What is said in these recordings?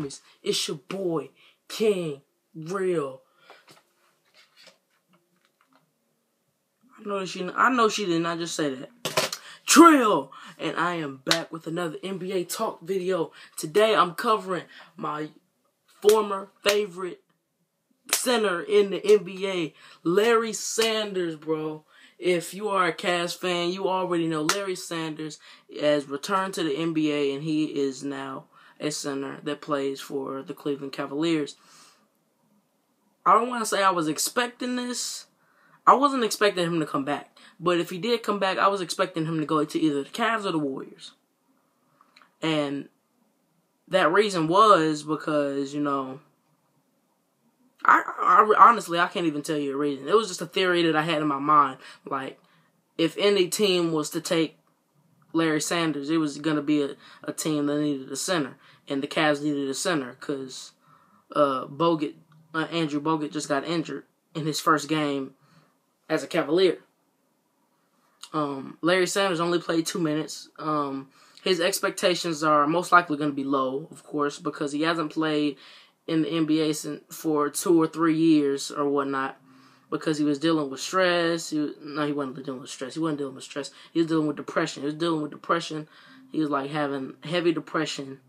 Homies, it's your boy King Real. I know she did not just say that. Trill, and I am back with another NBA talk video. Today I'm covering my former favorite center in the NBA, Larry Sanders, bro. If you are a Cavs fan, you already know Larry Sanders has returned to the NBA, and he is now a center that plays for the Cleveland Cavaliers. I don't want to say I was expecting this. I wasn't expecting him to come back. But if he did come back, I was expecting him to go to either the Cavs or the Warriors. And that reason was because, you know, I honestly, I can't even tell you a reason. It was just a theory that I had in my mind. Like, if any team was to take Larry Sanders, it was going to be a team that needed a center. And the Cavs needed a center because Andrew Bogut just got injured in his first game as a Cavalier. Larry Sanders only played 2 minutes. His expectations are most likely going to be low, of course, because he hasn't played in the NBA for 2 or 3 years or whatnot, because he was dealing with stress. He wasn't dealing with stress. He wasn't dealing with stress. He was dealing with depression. He was like having heavy depression.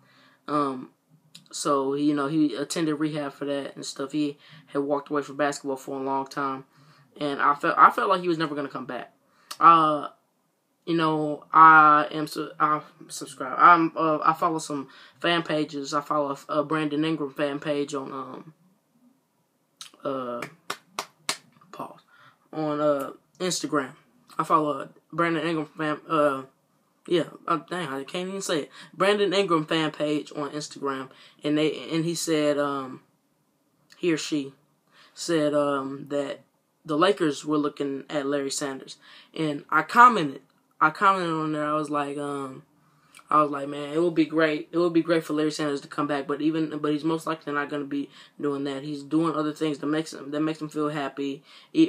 So, you know, he attended rehab for that and stuff. He had walked away from basketball for a long time. And I felt like he was never going to come back. You know, I subscribe. I follow some fan pages. I follow a Brandon Ingram fan page on Instagram. I follow Brandon Ingram fan dang, I can't even say it. Brandon Ingram fan page on Instagram, and he said he or she said that the Lakers were looking at Larry Sanders, and I commented on there. I was like, man, it would be great. It would be great for Larry Sanders to come back, but he's most likely not going to be doing that. He's doing other things that makes him feel happy.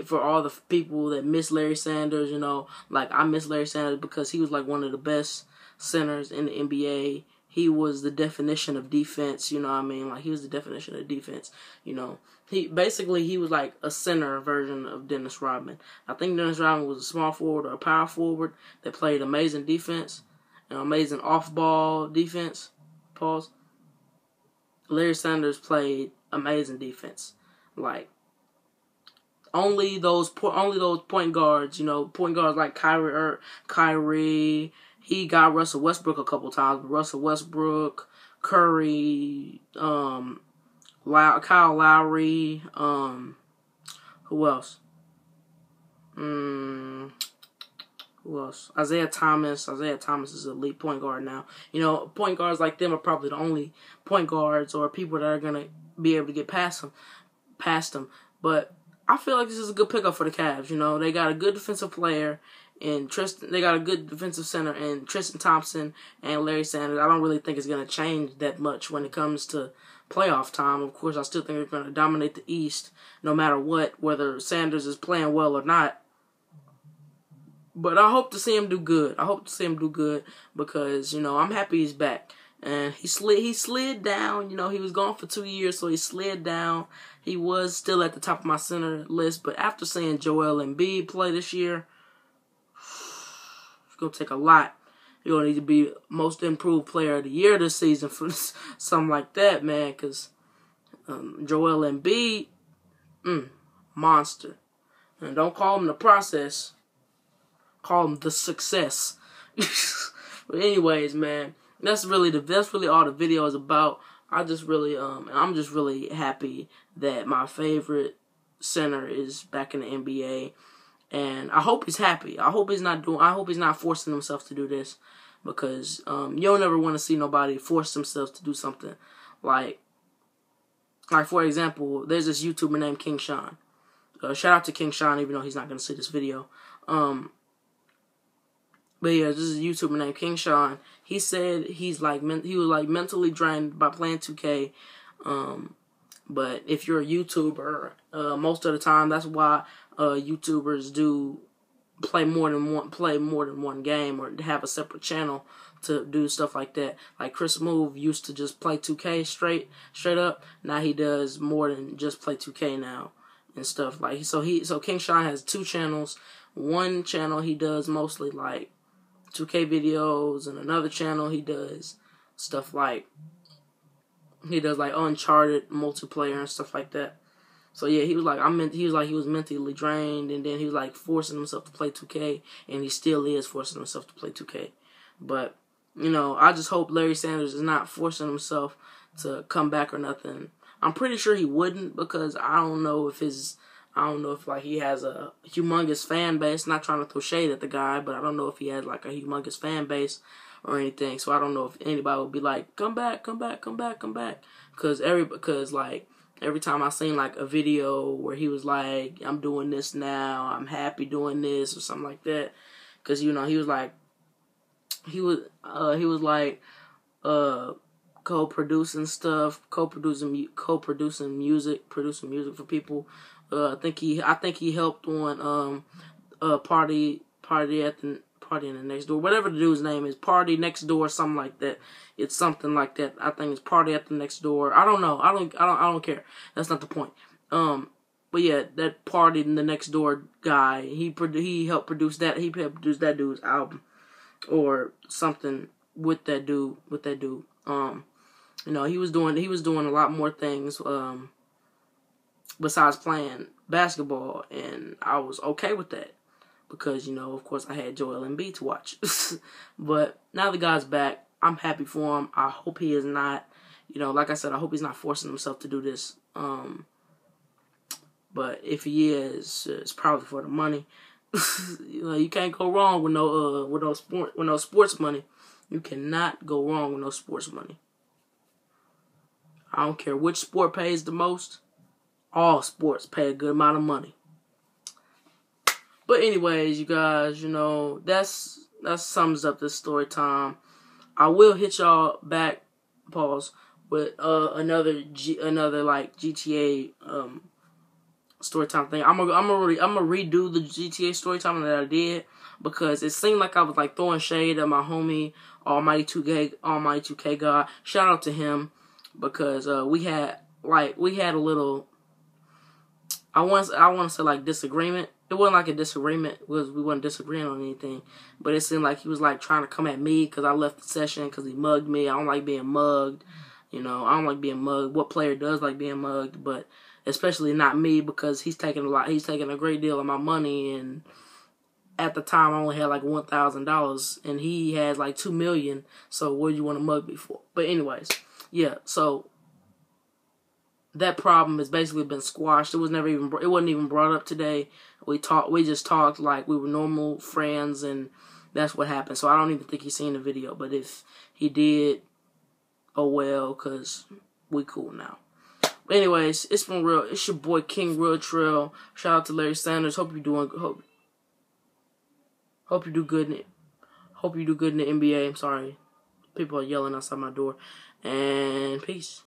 For all the people that miss Larry Sanders, you know, like I miss Larry Sanders because he was like one of the best centers in the NBA. He was the definition of defense, you know what I mean? Like, he was the definition of defense, you know. He was like a center version of Dennis Rodman. I think Dennis Rodman was a small forward or a power forward that played amazing defense. Amazing off-ball defense. Pause. Larry Sanders played amazing defense. Like, only those point guards, you know, point guards like Kyrie. He got Russell Westbrook a couple times, but Russell Westbrook, Curry, Kyle Lowry, who else? Who else? Isaiah Thomas. Isaiah Thomas is an elite point guard now. You know, point guards like them are probably the only point guards or people that are going to be able to get past them. But I feel like this is a good pickup for the Cavs. You know, they got a good defensive player in Tristan. They got a good defensive center in Tristan Thompson and Larry Sanders. I don't really think it's going to change that much when it comes to playoff time. Of course, I still think they're going to dominate the East no matter what, whether Sanders is playing well or not. But I hope to see him do good. I hope to see him do good because, you know, I'm happy he's back. And he slid down. You know, he was gone for 2 years, so he slid down. He was still at the top of my center list. But after seeing Joel Embiid play this year, it's going to take a lot. You're going to need to be most improved player of the year this season for something like that, man. Because Joel Embiid, monster. And don't call him the process. Call him the success. But anyways, man, that's really all the video is about. I'm just really happy that my favorite center is back in the NBA, and I hope he's happy. I hope he's not forcing himself to do this, because you don't ever want to see nobody force themselves to do something like for example, there's this YouTuber named King Sean. Shout out to King Sean, even though he's not gonna see this video. But yeah, this is a YouTuber named King Sean. He said he was mentally drained by playing 2K. But if you're a YouTuber, most of the time that's why YouTubers do play more than one game, or have a separate channel to do stuff like that. Like Chris Move used to just play 2K straight up. Now he does more than just play 2K now and stuff. Like so King Sean has two channels. One channel he does mostly like 2K videos, and another channel he does stuff like Uncharted multiplayer and stuff like that. So yeah, he was mentally drained, and then he was like forcing himself to play 2K, and he still is forcing himself to play 2K. But I just hope Larry Sanders is not forcing himself to come back or nothing. I'm pretty sure he wouldn't, because I don't know if he has a humongous fan base. Not trying to throw shade at the guy, but I don't know if he has like a humongous fan base or anything. So I don't know if anybody would be like, come back. Because every time I seen like a video where he was like, I'm doing this now, I'm happy doing this, or something like that. Because he was co-producing stuff, producing music for people. I think he helped on party in the next door, whatever the dude's name is, Party Next Door, something like that. It's something like that. I think it's Party at the Next Door. I don't know. I don't care. That's not the point. But yeah, that Party in the Next Door guy, he helped produce that. He helped produce that dude's album or something with that dude. He was doing a lot more things besides playing basketball, and I was okay with that because of course I had Joel Embiid to watch. But now the guy's back. I'm happy for him. I hope he is not, like I said, I hope he's not forcing himself to do this. But if he is, it's probably for the money. You can't go wrong with no sports money. You cannot go wrong with no sports money. I don't care which sport pays the most. All sports pay a good amount of money. But anyways, you guys, that sums up this story time. I will hit y'all back, with another GTA story time thing. I'm gonna redo the GTA story time that I did, because it seemed like I was like throwing shade at my homie Almighty 2K God. Shout out to him, because we had a little, I want to say like disagreement. It wasn't like a disagreement, because we wasn't disagreeing on anything, but it seemed like he was like trying to come at me because I left the session because he mugged me. I don't like being mugged. I don't like being mugged. What player does like being mugged? But especially not me, because he's taking a great deal of my money, and at the time I only had like $1,000 and he had like $2 million. So what do you want to mug me for? But anyways, yeah. So that problem has basically been squashed. It wasn't even brought up today. We just talked like we were normal friends, and that's what happened. So I don't even think he's seen the video. But if he did, oh well, because we cool now. But anyways, it's your boy King Real Trill. Shout out to Larry Sanders. Hope you do good in the NBA. I'm sorry. People are yelling outside my door. And peace.